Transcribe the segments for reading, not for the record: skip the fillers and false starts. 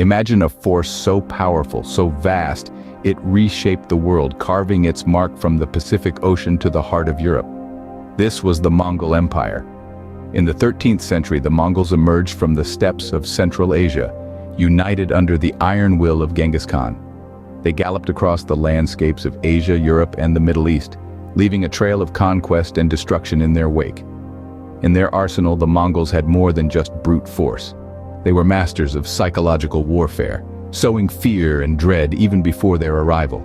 Imagine a force so powerful, so vast, it reshaped the world, carving its mark from the Pacific Ocean to the heart of Europe. This was the Mongol Empire. In the 13th century, the Mongols emerged from the steppes of Central Asia, united under the iron will of Genghis Khan. They galloped across the landscapes of Asia, Europe, and the Middle East, leaving a trail of conquest and destruction in their wake. In their arsenal, the Mongols had more than just brute force. They were masters of psychological warfare, sowing fear and dread even before their arrival.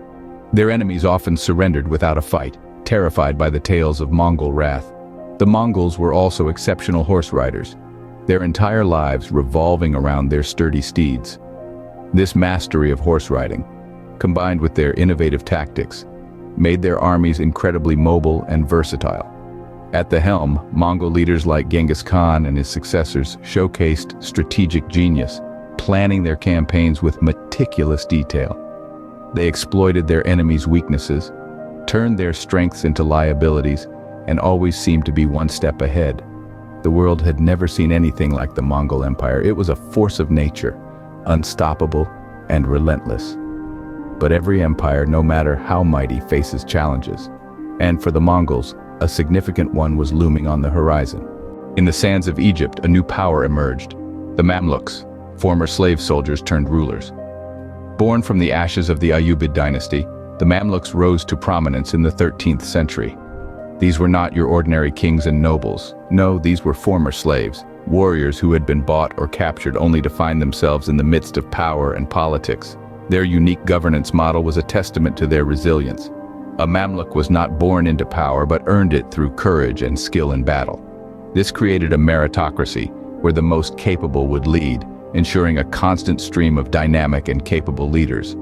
Their enemies often surrendered without a fight, terrified by the tales of Mongol wrath. The Mongols were also exceptional horse riders, their entire lives revolving around their sturdy steeds. This mastery of horse riding, combined with their innovative tactics, made their armies incredibly mobile and versatile. At the helm, Mongol leaders like Genghis Khan and his successors showcased strategic genius, planning their campaigns with meticulous detail. They exploited their enemies' weaknesses, turned their strengths into liabilities, and always seemed to be one step ahead. The world had never seen anything like the Mongol Empire. It was a force of nature, unstoppable and relentless. But every empire, no matter how mighty, faces challenges. And for the Mongols, a significant one was looming on the horizon. In the sands of Egypt, a new power emerged. The Mamluks, former slave soldiers turned rulers. Born from the ashes of the Ayyubid dynasty, the Mamluks rose to prominence in the 13th century. These were not your ordinary kings and nobles. No, these were former slaves, warriors who had been bought or captured only to find themselves in the midst of power and politics. Their unique governance model was a testament to their resilience. A Mamluk was not born into power but earned it through courage and skill in battle. This created a meritocracy where the most capable would lead, ensuring a constant stream of dynamic and capable leaders.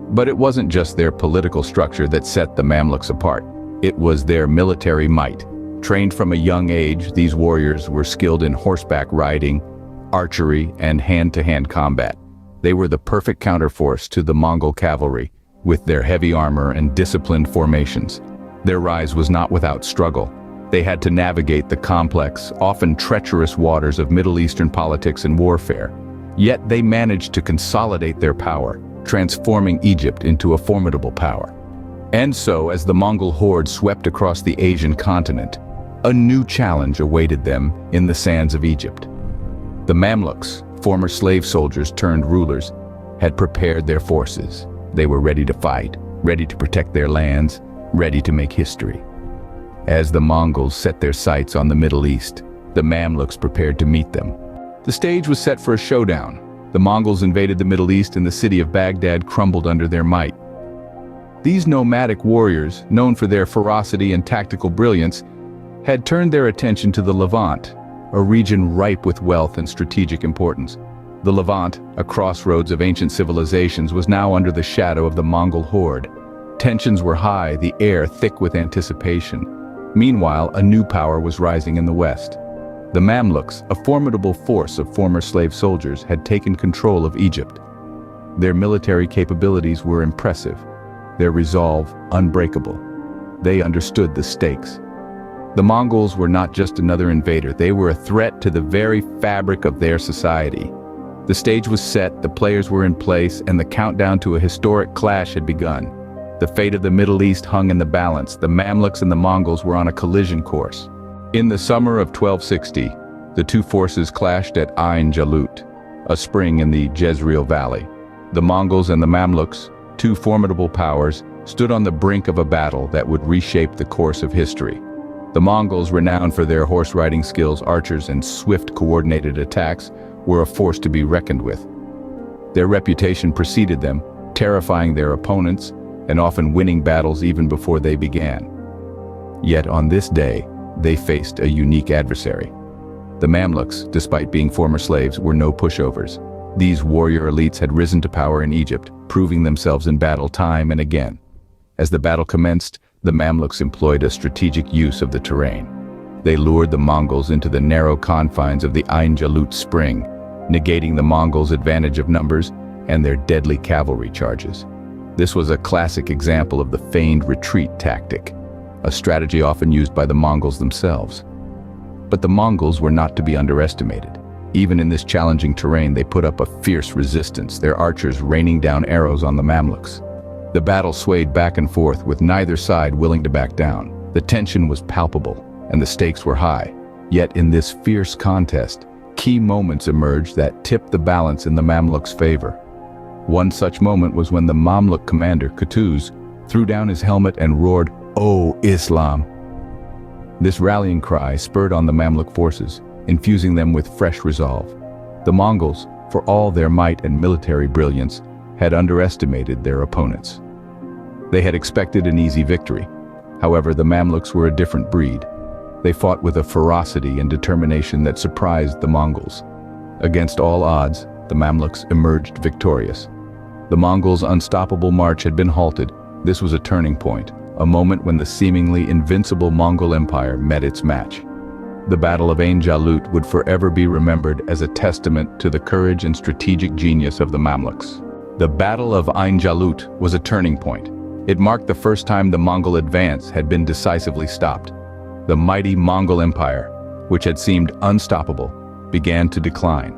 But it wasn't just their political structure that set the Mamluks apart. It was their military might. Trained from a young age, these warriors were skilled in horseback riding, archery, and hand-to-hand combat. They were the perfect counterforce to the Mongol cavalry, with their heavy armor and disciplined formations. Their rise was not without struggle. They had to navigate the complex, often treacherous waters of Middle Eastern politics and warfare. Yet they managed to consolidate their power, transforming Egypt into a formidable power. And so, as the Mongol horde swept across the Asian continent, a new challenge awaited them in the sands of Egypt. The Mamluks, former slave soldiers turned rulers, had prepared their forces. They were ready to fight, ready to protect their lands, ready to make history. As the Mongols set their sights on the Middle East, the Mamluks prepared to meet them. The stage was set for a showdown. The Mongols invaded the Middle East and the city of Baghdad crumbled under their might. These nomadic warriors, known for their ferocity and tactical brilliance, had turned their attention to the Levant, a region ripe with wealth and strategic importance. The Levant, a crossroads of ancient civilizations, was now under the shadow of the Mongol horde. Tensions were high, the air thick with anticipation. Meanwhile, a new power was rising in the west. The Mamluks, a formidable force of former slave soldiers, had taken control of Egypt. Their military capabilities were impressive, their resolve unbreakable. They understood the stakes. The Mongols were not just another invader, they were a threat to the very fabric of their society. The stage was set, the players were in place, and the countdown to a historic clash had begun. The fate of the Middle East hung in the balance. The Mamluks and the Mongols were on a collision course. In the summer of 1260, the two forces clashed at Ain Jalut, a spring in the Jezreel Valley. The Mongols and the Mamluks, two formidable powers, stood on the brink of a battle that would reshape the course of history. The Mongols, renowned for their horse-riding skills, archers, and swift coordinated attacks, were a force to be reckoned with. Their reputation preceded them, terrifying their opponents and often winning battles even before they began. Yet on this day, they faced a unique adversary. The Mamluks, despite being former slaves, were no pushovers. These warrior elites had risen to power in Egypt, proving themselves in battle time and again. As the battle commenced, the Mamluks employed a strategic use of the terrain. They lured the Mongols into the narrow confines of the Ain Jalut spring, negating the Mongols' advantage of numbers and their deadly cavalry charges. This was a classic example of the feigned retreat tactic, a strategy often used by the Mongols themselves. But the Mongols were not to be underestimated. Even in this challenging terrain, they put up a fierce resistance, their archers raining down arrows on the Mamluks. The battle swayed back and forth, with neither side willing to back down. The tension was palpable, and the stakes were high. Yet in this fierce contest, key moments emerged that tipped the balance in the Mamluks' favor. One such moment was when the Mamluk commander, Kutuz, threw down his helmet and roared, "O Islam!" This rallying cry spurred on the Mamluk forces, infusing them with fresh resolve. The Mongols, for all their might and military brilliance, had underestimated their opponents. They had expected an easy victory. However, the Mamluks were a different breed. They fought with a ferocity and determination that surprised the Mongols. Against all odds, the Mamluks emerged victorious. The Mongols' unstoppable march had been halted. This was a turning point, a moment when the seemingly invincible Mongol Empire met its match. The Battle of Ain Jalut would forever be remembered as a testament to the courage and strategic genius of the Mamluks. The Battle of Ain Jalut was a turning point. It marked the first time the Mongol advance had been decisively stopped. The mighty Mongol Empire, which had seemed unstoppable, began to decline.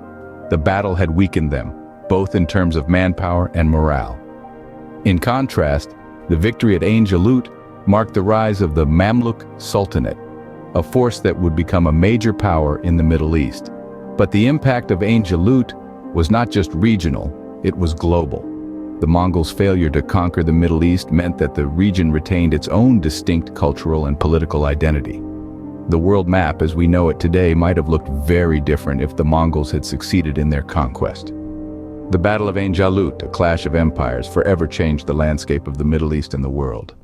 The battle had weakened them, both in terms of manpower and morale. In contrast, the victory at Ain Jalut marked the rise of the Mamluk Sultanate, a force that would become a major power in the Middle East. But the impact of Ain Jalut was not just regional, it was global. The Mongols' failure to conquer the Middle East meant that the region retained its own distinct cultural and political identity. The world map as we know it today might have looked very different if the Mongols had succeeded in their conquest. The Battle of Ain Jalut, a clash of empires, forever changed the landscape of the Middle East and the world.